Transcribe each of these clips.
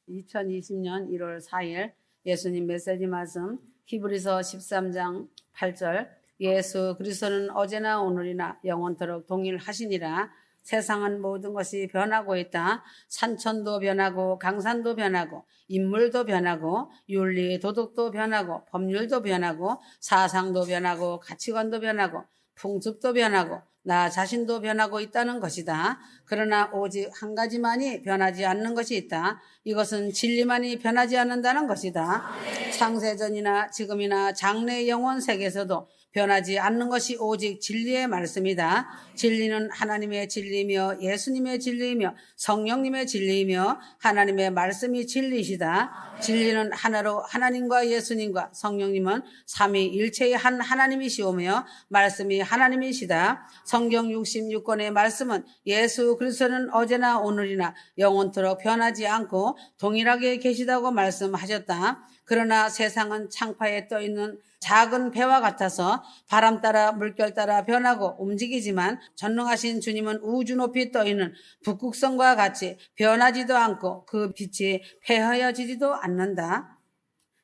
2020년 1월 4일 예수님 메시지 말씀 히브리서 13장 8절 예수 그리스도는 어제나 오늘이나 영원토록 동일하시니라. 세상은 모든 것이 변하고 있다. 산천도 변하고 강산도 변하고 인물도 변하고 윤리 도덕도 변하고 법률도 변하고 사상도 변하고 가치관도 변하고 풍습도 변하고 나 자신도 변하고 있다는 것이다. 그러나 오직 한 가지만이 변하지 않는 것이 있다. 이것은 진리만이 변하지 않는다는 것이다. 창세전이나 지금이나 장래 영원 세계에서도 변하지 않는 것이 오직 진리의 말씀이다. 진리는 하나님의 진리이며 예수님의 진리이며 성령님의 진리이며 하나님의 말씀이 진리이시다. 진리는 하나로 하나님과 예수님과 성령님은 삼위일체의 한 하나님이시오며 말씀이 하나님이시다. 성경 66권의 말씀은 예수 그리스도는 어제나 오늘이나 영원토록 변하지 않고 동일하게 계시다고 말씀하셨다. 그러나 세상은 창파에 떠있는 작은 배와 같아서 바람 따라 물결 따라 변하고 움직이지만 전능하신 주님은 우주 높이 떠있는 북극성과 같이 변하지도 않고 그 빛이 폐하여지지도 않는다.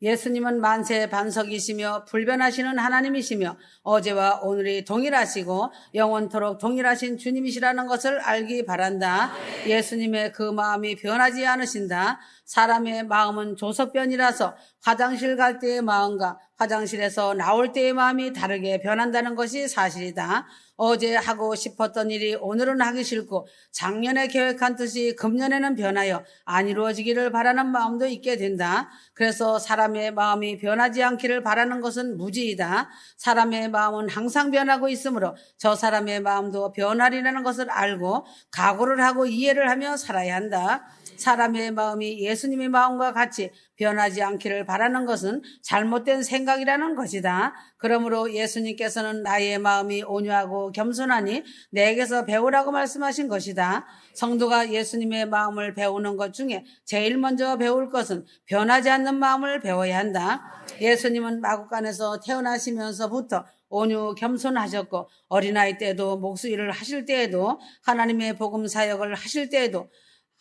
예수님은 만세 반석이시며 불변하시는 하나님이시며 어제와 오늘이 동일하시고 영원토록 동일하신 주님이시라는 것을 알기 바란다. 예수님의 그 마음이 변하지 않으신다. 사람의 마음은 조석변이라서 화장실 갈 때의 마음과 화장실에서 나올 때의 마음이 다르게 변한다는 것이 사실이다. 어제 하고 싶었던 일이 오늘은 하기 싫고 작년에 계획한 뜻이 금년에는 변하여 안 이루어지기를 바라는 마음도 있게 된다. 그래서 사람의 마음이 변하지 않기를 바라는 것은 무지이다. 사람의 마음은 항상 변하고 있으므로 저 사람의 마음도 변하리라는 것을 알고 각오를 하고 이해를 하며 살아야 한다. 사람의 마음이 예수님의 마음과 같이 변하지 않기를 바라는 것은 잘못된 생각이라는 것이다. 그러므로 예수님께서는 나의 마음이 온유하고 겸손하니 내게서 배우라고 말씀하신 것이다. 성도가 예수님의 마음을 배우는 것 중에 제일 먼저 배울 것은 변하지 않는 마음을 배워야 한다. 예수님은 마구간에서 태어나시면서부터 온유 겸손하셨고 어린아이 때도 목수일을 하실 때에도 하나님의 복음 사역을 하실 때에도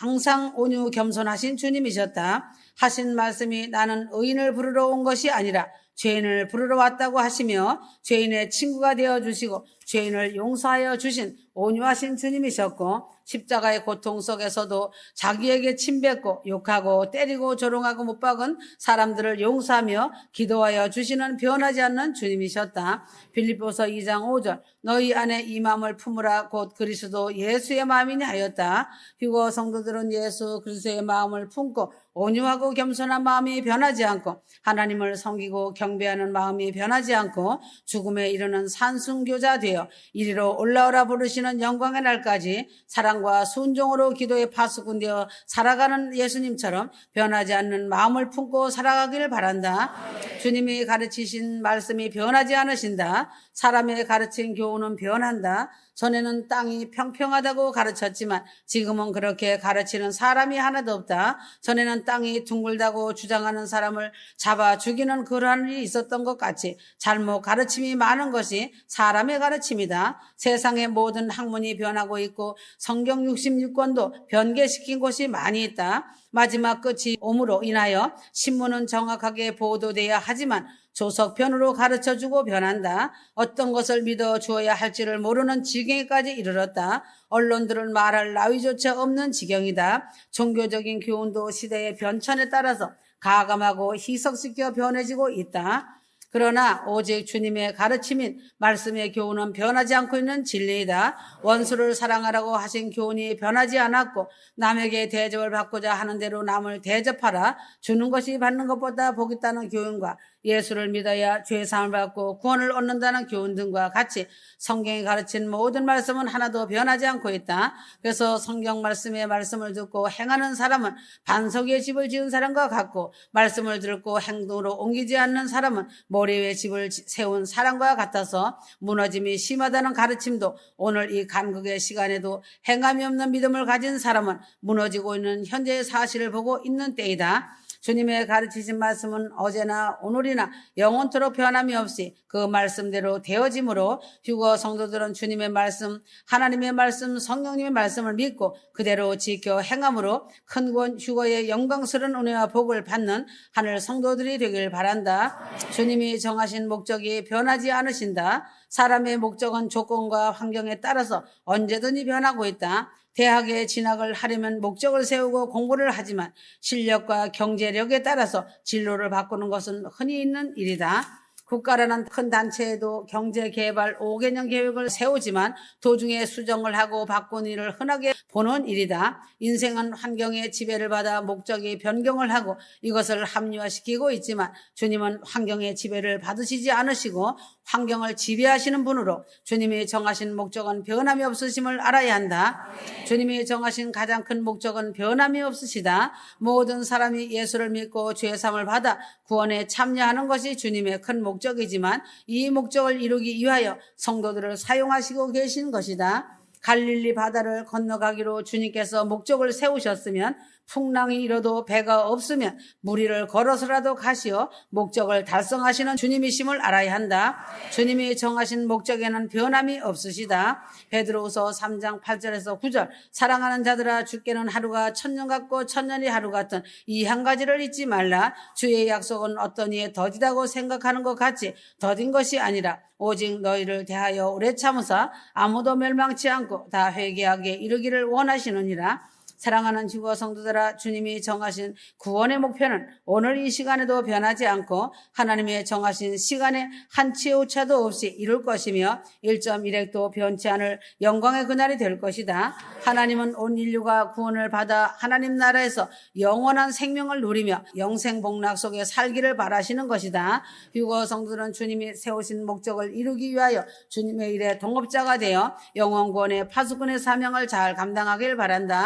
항상 온유 겸손하신 주님이셨다. 하신 말씀이 나는 의인을 부르러 온 것이 아니라 죄인을 부르러 왔다고 하시며 죄인의 친구가 되어주시고 죄인을 용서하여 주신 온유하신 주님이셨고 십자가의 고통 속에서도 자기에게 침뱉고 욕하고 때리고 조롱하고 못 박은 사람들을 용서하며 기도하여 주시는 변하지 않는 주님이셨다. 빌립보서 2장 5절 너희 안에 이 마음을 품으라 곧 그리스도 예수의 마음이니 하였다. 휴거 성도들은 예수 그리스도의 마음을 품고 온유하고 겸손한 마음이 변하지 않고 하나님을 섬기고 경배하는 마음이 변하지 않고 죽음에 이르는 산순교자 되어 이리로 올라오라 부르시는 영광의 날까지 사랑과 순종으로 기도에 파수꾼되어 살아가는 예수님처럼 변하지 않는 마음을 품고 살아가기를 바란다. 주님이 가르치신 말씀이 변하지 않으신다. 사람의 가르친 교훈은 변한다. 전에는 땅이 평평하다고 가르쳤지만 지금은 그렇게 가르치는 사람이 하나도 없다. 전에는 땅이 둥글다고 주장하는 사람을 잡아 죽이는 그러한 일이 있었던 것 같이 잘못 가르침이 많은 것이 사람의 가르침이다. 세상의 모든 학문이 변하고 있고 성경 66권도 변개시킨 곳이 많이 있다. 마지막 끝이 옴으로 인하여 신문은 정확하게 보도돼야 하지만 조석편으로 가르쳐주고 변한다. 어떤 것을 믿어 주어야 할지를 모르는 지경에까지 이르렀다. 언론들은 말할 나위조차 없는 지경이다. 종교적인 교훈도 시대의 변천에 따라서 가감하고 희석시켜 변해지고 있다. 그러나 오직 주님의 가르침인 말씀의 교훈은 변하지 않고 있는 진리이다. 원수를 사랑하라고 하신 교훈이 변하지 않았고 남에게 대접을 받고자 하는 대로 남을 대접하라. 주는 것이 받는 것보다 복 있다는 교훈과 예수를 믿어야 죄사함을 받고 구원을 얻는다는 교훈 등과 같이 성경이 가르친 모든 말씀은 하나도 변하지 않고 있다. 그래서 성경 말씀의 말씀을 듣고 행하는 사람은 반석 위에 집을 지은 사람과 같고 말씀을 듣고 행동으로 옮기지 않는 사람은 모래 위에 집을 세운 사람과 같아서 무너짐이 심하다는 가르침도 오늘 이 간극의 시간에도 행함이 없는 믿음을 가진 사람은 무너지고 있는 현재의 사실을 보고 있는 때이다. 주님의 가르치신 말씀은 어제나 오늘이나 영원토록 변함이 없이 그 말씀대로 되어지므로 휴거 성도들은 주님의 말씀, 하나님의 말씀, 성령님의 말씀을 믿고 그대로 지켜 행함으로 큰 구원 휴거의 영광스러운 은혜와 복을 받는 하늘 성도들이 되길 바란다. 주님이 정하신 목적이 변하지 않으신다. 사람의 목적은 조건과 환경에 따라서 언제든지 변하고 있다. 대학에 진학을 하려면 목적을 세우고 공부를 하지만 실력과 경제력에 따라서 진로를 바꾸는 것은 흔히 있는 일이다. 국가라는 큰 단체에도 경제개발 5개년 계획을 세우지만 도중에 수정을 하고 바꾼 일을 흔하게 보는 일이다. 인생은 환경의 지배를 받아 목적이 변경을 하고 이것을 합리화시키고 있지만 주님은 환경의 지배를 받으시지 않으시고 환경을 지배하시는 분으로 주님이 정하신 목적은 변함이 없으심을 알아야 한다. 주님이 정하신 가장 큰 목적은 변함이 없으시다. 모든 사람이 예수를 믿고 죄사함을 받아 구원에 참여하는 것이 주님의 큰 목적이지만 이 목적을 이루기 위하여 성도들을 사용하시고 계신 것이다. 갈릴리 바다를 건너가기로 주님께서 목적을 세우셨으면 풍랑이 일어도 배가 없으면 무리를 걸어서라도 가시어 목적을 달성하시는 주님이심을 알아야 한다. 주님이 정하신 목적에는 변함이 없으시다. 베드로후서 3장 8절에서 9절 사랑하는 자들아 주께는 하루가 천년 같고 천년이 하루 같은 이 한 가지를 잊지 말라. 주의 약속은 어떤 이에 더디다고 생각하는 것 같이 더딘 것이 아니라 오직 너희를 대하여 오래 참으사 아무도 멸망치 않고 다 회개하게 이르기를 원하시느니라. 사랑하는 주거 성도들아, 주님이 정하신 구원의 목표는 오늘 이 시간에도 변하지 않고 하나님의 정하신 시간에 한치의 오차도 없이 이룰 것이며 1.1핵도 변치 않을 영광의 그날이 될 것이다. 하나님은 온 인류가 구원을 받아 하나님 나라에서 영원한 생명을 누리며 영생복락 속에 살기를 바라시는 것이다. 휴거 성도들은 주님이 세우신 목적을 이루기 위하여 주님의 일에 동업자가 되어 영원구원의 파수꾼의 사명을 잘 감당하길 바란다.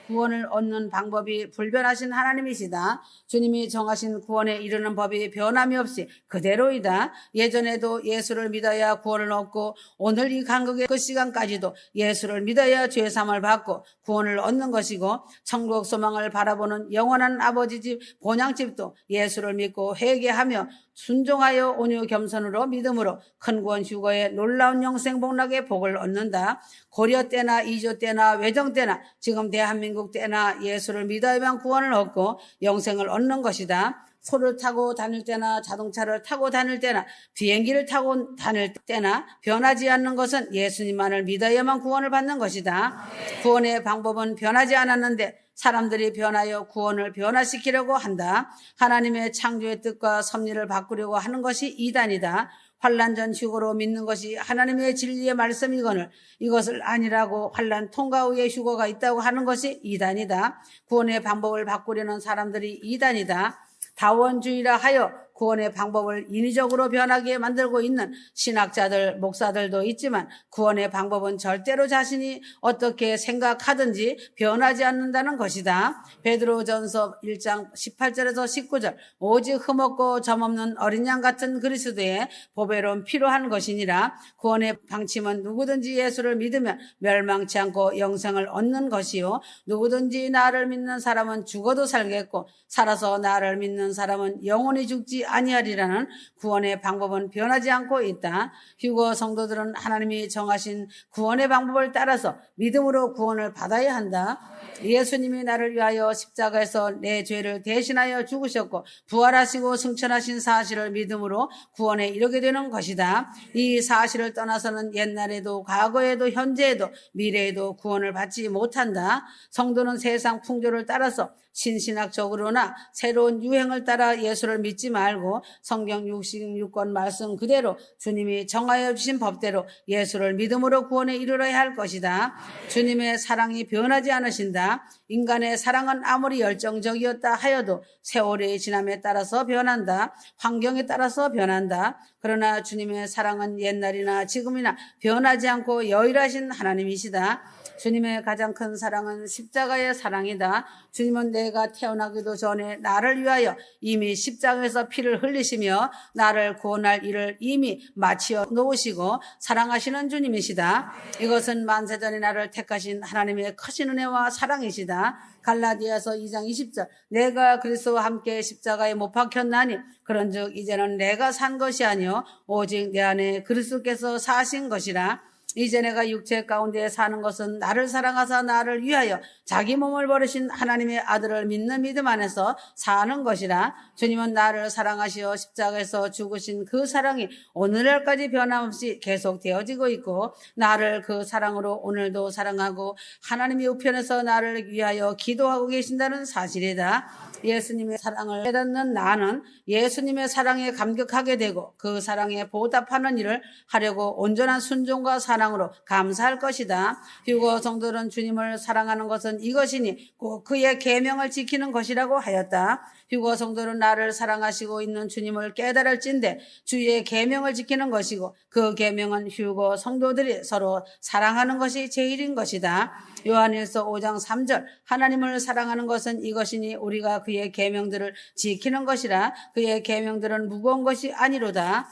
구원을 얻는 방법이 불변하신 하나님이시다. 주님이 정하신 구원에 이르는 법이 변함이 없이 그대로이다. 예전에도 예수를 믿어야 구원을 얻고 오늘 이 간극의 그 시간까지도 예수를 믿어야 죄사함을 받고 구원을 얻는 것이고 천국 소망을 바라보는 영원한 아버지 집 본향집도 예수를 믿고 회개하며 순종하여 온유 겸손으로 믿음으로 큰 구원 휴거의 놀라운 영생 복락의 복을 얻는다. 고려 때나 이조 때나 외정 때나 지금 대한민국 때나 예수를 믿어야만 구원을 얻고 영생을 얻는 것이다. 소를 타고 다닐 때나 자동차를 타고 다닐 때나 비행기를 타고 다닐 때나 변하지 않는 것은 예수님만을 믿어야만 구원을 받는 것이다. 구원의 방법은 변하지 않았는데 사람들이 변하여 구원을 변화시키려고 한다. 하나님의 창조의 뜻과 섭리를 바꾸려고 하는 것이 이단이다. 환난 전 휴거로 믿는 것이 하나님의 진리의 말씀이거늘 이것을 아니라고 환난 통과 후에 휴거가 있다고 하는 것이 이단이다. 구원의 방법을 바꾸려는 사람들이 이단이다. 다원주의라 하여 구원의 방법을 인위적으로 변하게 만들고 있는 신학자들, 목사들도 있지만 구원의 방법은 절대로 자신이 어떻게 생각하든지 변하지 않는다는 것이다. 베드로전서 1장 18절에서 19절 오직 흠없고 점없는 어린 양 같은 그리스도의 보배로운 필요한 것이니라. 구원의 방침은 누구든지 예수를 믿으면 멸망치 않고 영생을 얻는 것이요 누구든지 나를 믿는 사람은 죽어도 살겠고 살아서 나를 믿는 사람은 영원히 죽지 아니하리라는 구원의 방법은 변하지 않고 있다. 휴거 성도들은 하나님이 정하신 구원의 방법을 따라서 믿음으로 구원을 받아야 한다. 예수님이 나를 위하여 십자가에서 내 죄를 대신하여 죽으셨고 부활하시고 승천하신 사실을 믿음으로 구원에 이르게 되는 것이다. 이 사실을 떠나서는 옛날에도 과거에도 현재에도 미래에도 구원을 받지 못한다. 성도는 세상 풍조를 따라서 신신학적으로나 새로운 유행을 따라 예수를 믿지 말고 성경 66권 말씀 그대로 주님이 정하여 주신 법대로 예수를 믿음으로 구원에 이르러야 할 것이다. 주님의 사랑이 변하지 않으신다. 인간의 사랑은 아무리 열정적이었다 하여도 세월의 지남에 따라서 변한다. 환경에 따라서 변한다. 그러나 주님의 사랑은 옛날이나 지금이나 변하지 않고 여일하신 하나님이시다. 주님의 가장 큰 사랑은 십자가의 사랑이다. 주님은 내가 태어나기도 전에 나를 위하여 이미 십자가에서 피를 흘리시며 나를 구원할 일을 이미 마치어 놓으시고 사랑하시는 주님이시다. 이것은 만세전에 나를 택하신 하나님의 크신 은혜와 사랑이시다. 갈라디아서 2장 20절 내가 그리스도와 함께 십자가에 못 박혔나니 그런즉 이제는 내가 산 것이 아니요 오직 내 안에 그리스도께서 사신 것이라. 이제 내가 육체 가운데 사는 것은 나를 사랑하사 나를 위하여 자기 몸을 버리신 하나님의 아들을 믿는 믿음 안에서 사는 것이라. 주님은 나를 사랑하시어 십자가에서 죽으신 그 사랑이 오늘날까지 변함없이 계속 되어지고 있고 나를 그 사랑으로 오늘도 사랑하고 하나님의 우편에서 나를 위하여 기도하고 계신다는 사실이다. 예수님의 사랑을 깨닫는 나는 예수님의 사랑에 감격하게 되고 그 사랑에 보답하는 일을 하려고 온전한 순종과 사랑으로 감사할 것이다. 휴거 성도는 주님을 사랑하는 것은 이것이니 꼭 그의 계명을 지키는 것이라고 하였다. 휴거 성도는 나를 사랑하시고 있는 주님을 깨달을진대 주의 계명을 지키는 것이고 그 계명은 휴거 성도들이 서로 사랑하는 것이 제일인 것이다. 요한일서 5장 3절 하나님을 사랑하는 것은 이것이니 우리가 그의 계명들을 지키는 것이라. 그의 계명들은 무거운 것이 아니로다.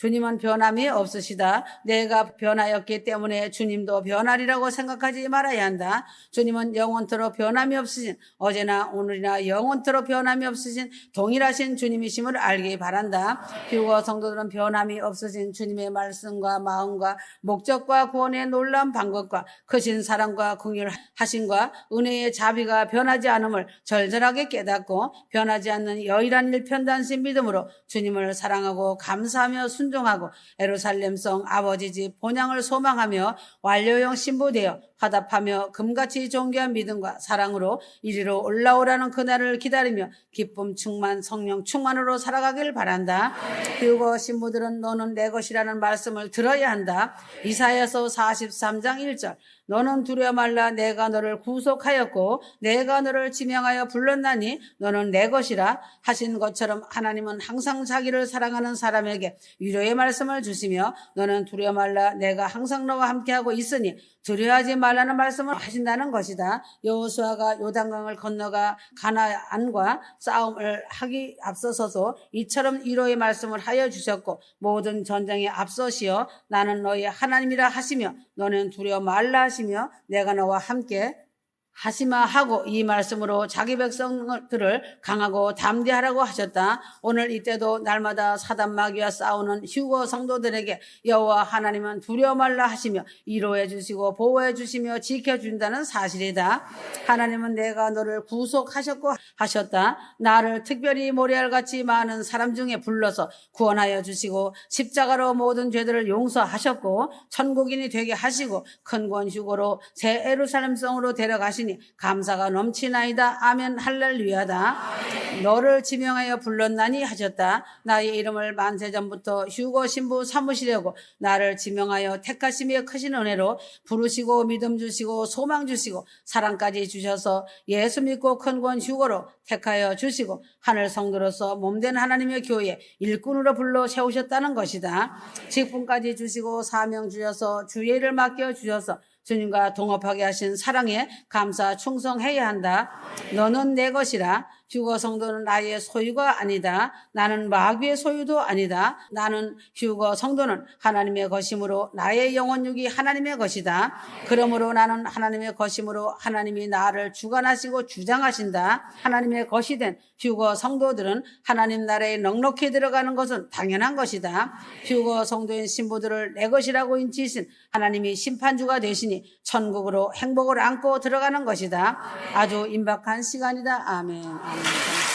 주님은 변함이 없으시다. 내가 변하였기 때문에 주님도 변하리라고 생각하지 말아야 한다. 주님은 영원토록 변함이 없으신 어제나 오늘이나 영원토록 변함이 없으신 동일하신 주님이심을 알기 바란다. 휴거 성도들은 변함이 없으신 주님의 말씀과 마음과 목적과 구원의 놀라운 방법과 크신 사랑과 긍휼하심과 은혜의 자비가 변하지 않음을 절절하게 깨닫고 변하지 않는 여일한 일편단심 믿음으로 주님을 사랑하고 감사하며 순종하고 예루살렘성 아버지 집 본향을 소망하며 완료형 신부되어 화답하며 금같이 존귀한 믿음과 사랑으로 이리로 올라오라는 그날을 기다리며 기쁨 충만 성령 충만으로 살아가길 바란다. 그리고 신부들은 너는 내 것이라는 말씀을 들어야 한다. 이사야서 43장 1절 너는 두려워 말라. 내가 너를 구속하였고 내가 너를 지명하여 불렀나니 너는 내 것이라 하신 것처럼 하나님은 항상 자기를 사랑하는 사람에게 위로의 말씀을 주시며 너는 두려워 말라. 내가 항상 너와 함께하고 있으니 두려워하지 말라는 말씀을 하신다는 것이다. 여호수아가 요단강을 건너가 가나안과 싸움을 하기 앞서서도 이처럼 위로의 말씀을 하여 주셨고 모든 전쟁에 앞서시어 나는 너의 하나님이라 하시며 너는 두려워 말라 하시며 내가 너와 함께 하시마 하고 이 말씀으로 자기 백성들을 강하고 담대하라고 하셨다. 오늘 이때도 날마다 사단 마귀와 싸우는 휴거 성도들에게 여호와 하나님은 두려워 말라 하시며 위로해 주시고 보호해 주시며 지켜준다는 사실이다. 하나님은 내가 너를 구속하셨고 하셨다. 나를 특별히 모래알같이 많은 사람 중에 불러서 구원하여 주시고 십자가로 모든 죄들을 용서하셨고 천국인이 되게 하시고 큰 구원 휴거로 새 예루살렘성으로 데려가시니 감사가 넘치나이다. 아멘 할렐루야다. 너를 지명하여 불렀나니 하셨다. 나의 이름을 만세전부터 휴거 신부 삼으시려고 나를 지명하여 택하심의 크신 은혜로 부르시고 믿음 주시고 소망 주시고 사랑까지 주셔서 예수 믿고 큰 구원 휴거로 택하여 주시고 하늘 성도로서 몸된 하나님의 교회 일꾼으로 불러 세우셨다는 것이다. 직분까지 주시고 사명 주셔서 주의를 맡겨 주셔서 주님과 동업하게 하신 사랑에 감사 충성해야 한다. 너는 내 것이라. 휴거 성도는 나의 소유가 아니다. 나는 마귀의 소유도 아니다. 나는 휴거 성도는 하나님의 것이므로 나의 영혼육이 하나님의 것이다. 그러므로 나는 하나님의 것이므로 하나님이 나를 주관하시고 주장하신다. 하나님의 것이 된 휴거 성도들은 하나님 나라에 넉넉히 들어가는 것은 당연한 것이다. 휴거 성도인 신부들을 내 것이라고 인치신 하나님이 심판주가 되시니 천국으로 행복을 안고 들어가는 것이다. 아주 임박한 시간이다. 아멘. 아멘.